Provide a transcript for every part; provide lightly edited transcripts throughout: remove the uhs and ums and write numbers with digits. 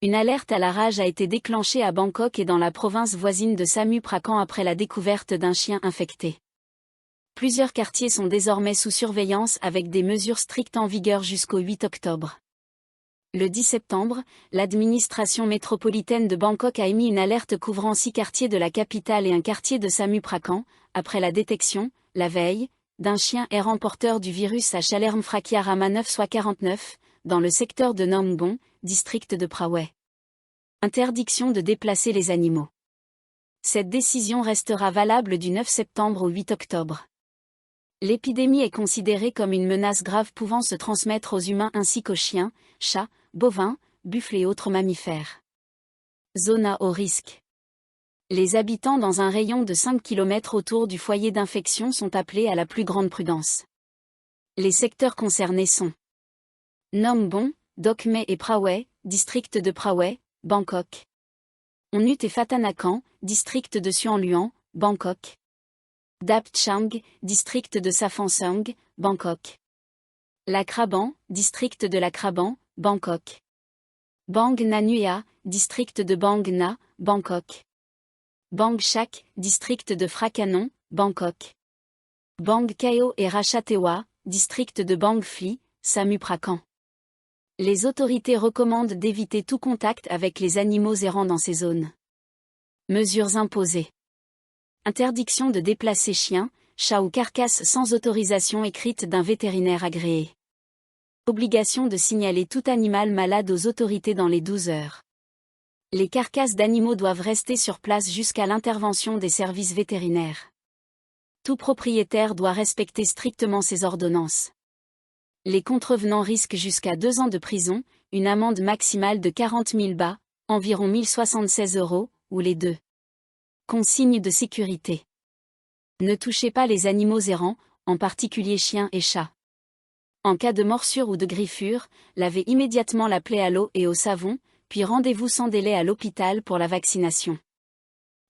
Une alerte à la rage a été déclenchée à Bangkok et dans la province voisine de Samut Prakan après la découverte d'un chien infecté. Plusieurs quartiers sont désormais sous surveillance avec des mesures strictes en vigueur jusqu'au 8 octobre. Le 10 septembre, l'administration métropolitaine de Bangkok a émis une alerte couvrant 6 quartiers de la capitale et un quartier de Samut Prakan, après la détection, la veille, d'un chien errant porteur du virus H5N1 Rama 9 soit 49, dans le secteur de Nom Bon, district de Praway. Interdiction de déplacer les animaux. Cette décision restera valable du 9 septembre au 8 octobre. L'épidémie est considérée comme une menace grave pouvant se transmettre aux humains ainsi qu'aux chiens, chats, bovins, buffles et autres mammifères. Zone à haut risque. Les habitants dans un rayon de 5 km autour du foyer d'infection sont appelés à la plus grande prudence. Les secteurs concernés sont Nom Bon, Dok Mae et Praway, district de Praway, Bangkok. Onut et Phatanakan, district de Suan Luan, Bangkok. Dap Chang, district de Saphansong, Bangkok. La Kraban, district de la Kraban, Bangkok. Bang Nanua, district de Bang Na, Bangkok. Bang Chak, district de Phracanon, Bangkok. Bang Kao et Ratchathewa, district de Bang Phli, Samut Prakan. Les autorités recommandent d'éviter tout contact avec les animaux errants dans ces zones. Mesures imposées. Interdiction de déplacer chiens, chats ou carcasses sans autorisation écrite d'un vétérinaire agréé. Obligation de signaler tout animal malade aux autorités dans les 12 heures. Les carcasses d'animaux doivent rester sur place jusqu'à l'intervention des services vétérinaires. Tout propriétaire doit respecter strictement ces ordonnances. Les contrevenants risquent jusqu'à 2 ans de prison, une amende maximale de 40 000 bahts, environ 1076 €, ou les deux. Consignes de sécurité. Ne touchez pas les animaux errants, en particulier chiens et chats. En cas de morsure ou de griffure, lavez immédiatement la plaie à l'eau et au savon, puis rendez-vous sans délai à l'hôpital pour la vaccination.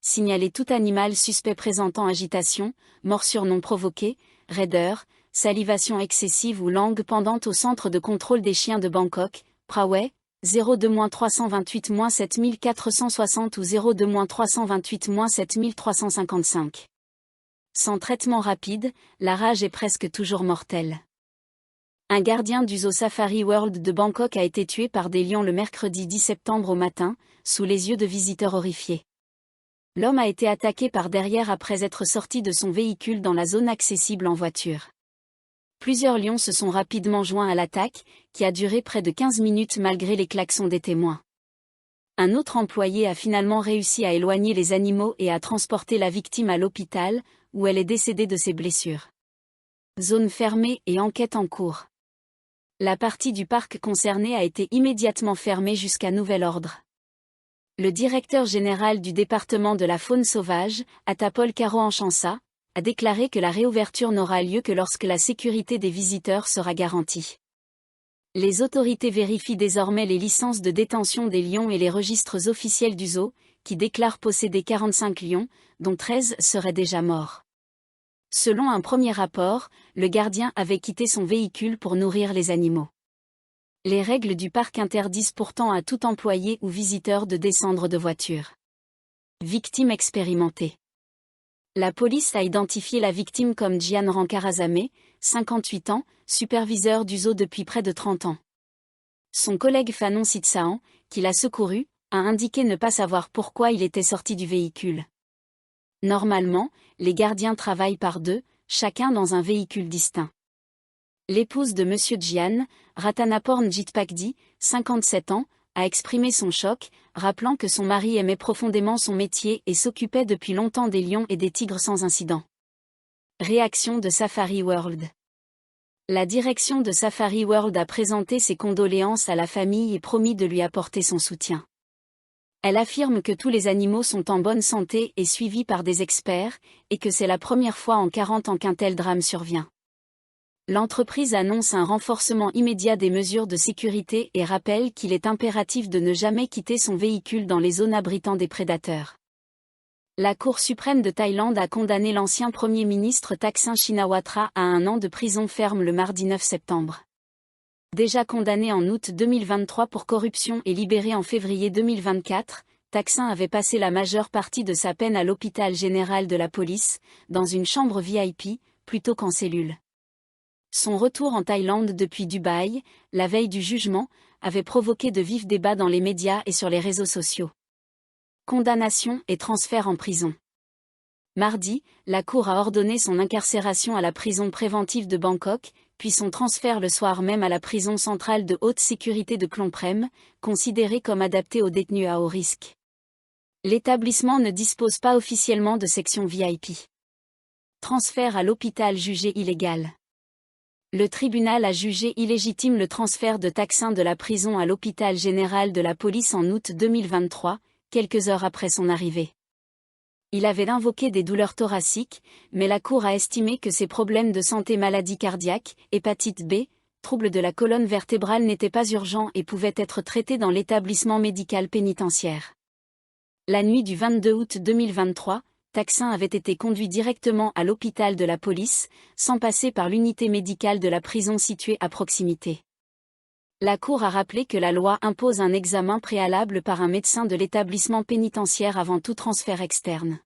Signalez tout animal suspect présentant agitation, morsure non provoquée, raideur, salivation excessive ou langue pendante au centre de contrôle des chiens de Bangkok, Praway, 02-328-7460 ou 02-328-7355. Sans traitement rapide, la rage est presque toujours mortelle. Un gardien du Zoo Safari World de Bangkok a été tué par des lions le mercredi 10 septembre au matin, sous les yeux de visiteurs horrifiés. L'homme a été attaqué par derrière après être sorti de son véhicule dans la zone accessible en voiture. Plusieurs lions se sont rapidement joints à l'attaque, qui a duré près de 15 minutes malgré les klaxons des témoins. Un autre employé a finalement réussi à éloigner les animaux et à transporter la victime à l'hôpital, où elle est décédée de ses blessures. Zone fermée et enquête en cours. La partie du parc concernée a été immédiatement fermée jusqu'à nouvel ordre. Le directeur général du département de la faune sauvage, Atapol Karo-Anchansa, a déclaré que la réouverture n'aura lieu que lorsque la sécurité des visiteurs sera garantie. Les autorités vérifient désormais les licences de détention des lions et les registres officiels du zoo, qui déclarent posséder 45 lions, dont 13 seraient déjà morts. Selon un premier rapport, le gardien avait quitté son véhicule pour nourrir les animaux. Les règles du parc interdisent pourtant à tout employé ou visiteur de descendre de voiture. Victime expérimentée. La police a identifié la victime comme Jian Rankarazame, 58 ans, superviseur du zoo depuis près de 30 ans. Son collègue Phanon Sitsahan, qui l'a secouru, a indiqué ne pas savoir pourquoi il était sorti du véhicule. Normalement, les gardiens travaillent par deux, chacun dans un véhicule distinct. L'épouse de M. Jian, Ratanaporn Jitpakdi, 57 ans, a exprimé son choc, rappelant que son mari aimait profondément son métier et s'occupait depuis longtemps des lions et des tigres sans incident. Réaction de Safari World. La direction de Safari World a présenté ses condoléances à la famille et promis de lui apporter son soutien. Elle affirme que tous les animaux sont en bonne santé et suivis par des experts, et que c'est la première fois en 40 ans qu'un tel drame survient. L'entreprise annonce un renforcement immédiat des mesures de sécurité et rappelle qu'il est impératif de ne jamais quitter son véhicule dans les zones abritant des prédateurs. La Cour suprême de Thaïlande a condamné l'ancien Premier ministre Thaksin Shinawatra à 1 an de prison ferme le mardi 9 septembre. Déjà condamné en août 2023 pour corruption et libéré en février 2024, Thaksin avait passé la majeure partie de sa peine à l'hôpital général de la police, dans une chambre VIP, plutôt qu'en cellule. Son retour en Thaïlande depuis Dubaï, la veille du jugement, avait provoqué de vifs débats dans les médias et sur les réseaux sociaux. Condamnation et transfert en prison. Mardi, la Cour a ordonné son incarcération à la prison préventive de Bangkok, puis son transfert le soir même à la prison centrale de haute sécurité de Phnom Penh, considérée comme adaptée aux détenus à haut risque. L'établissement ne dispose pas officiellement de section VIP. Transfert à l'hôpital jugé illégal. Le tribunal a jugé illégitime le transfert de Thaksin de la prison à l'hôpital général de la police en août 2023, quelques heures après son arrivée. Il avait invoqué des douleurs thoraciques, mais la Cour a estimé que ses problèmes de santé, maladie cardiaque, hépatite B, troubles de la colonne vertébrale n'étaient pas urgents et pouvaient être traités dans l'établissement médical pénitentiaire. La nuit du 22 août 2023, Thaksin avait été conduit directement à l'hôpital de la police, sans passer par l'unité médicale de la prison située à proximité. La Cour a rappelé que la loi impose un examen préalable par un médecin de l'établissement pénitentiaire avant tout transfert externe.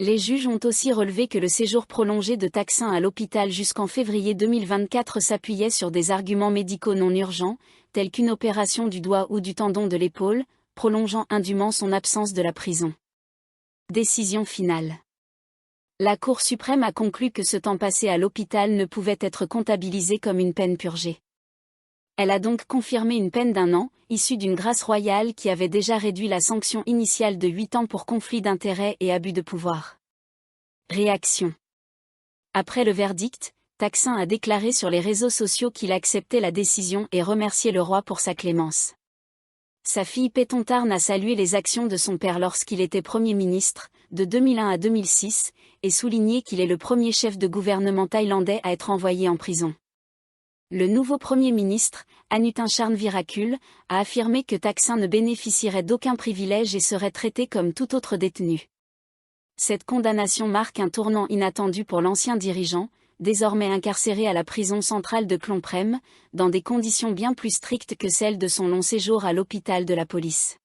Les juges ont aussi relevé que le séjour prolongé de Thaksin à l'hôpital jusqu'en février 2024 s'appuyait sur des arguments médicaux non urgents, tels qu'une opération du doigt ou du tendon de l'épaule, prolongeant indûment son absence de la prison. Décision finale. La Cour suprême a conclu que ce temps passé à l'hôpital ne pouvait être comptabilisé comme une peine purgée. Elle a donc confirmé une peine d'1 an, issue d'une grâce royale qui avait déjà réduit la sanction initiale de 8 ans pour conflit d'intérêts et abus de pouvoir. Réaction. Après le verdict, Thaksin a déclaré sur les réseaux sociaux qu'il acceptait la décision et remercié le roi pour sa clémence. Sa fille Paetongtarn a salué les actions de son père lorsqu'il était Premier ministre, de 2001 à 2006, et souligné qu'il est le premier chef de gouvernement thaïlandais à être envoyé en prison. Le nouveau Premier ministre, Anutin Charnvirakul, a affirmé que Thaksin ne bénéficierait d'aucun privilège et serait traité comme tout autre détenu. Cette condamnation marque un tournant inattendu pour l'ancien dirigeant, désormais incarcéré à la prison centrale de Phnom Penh, dans des conditions bien plus strictes que celles de son long séjour à l'hôpital de la police.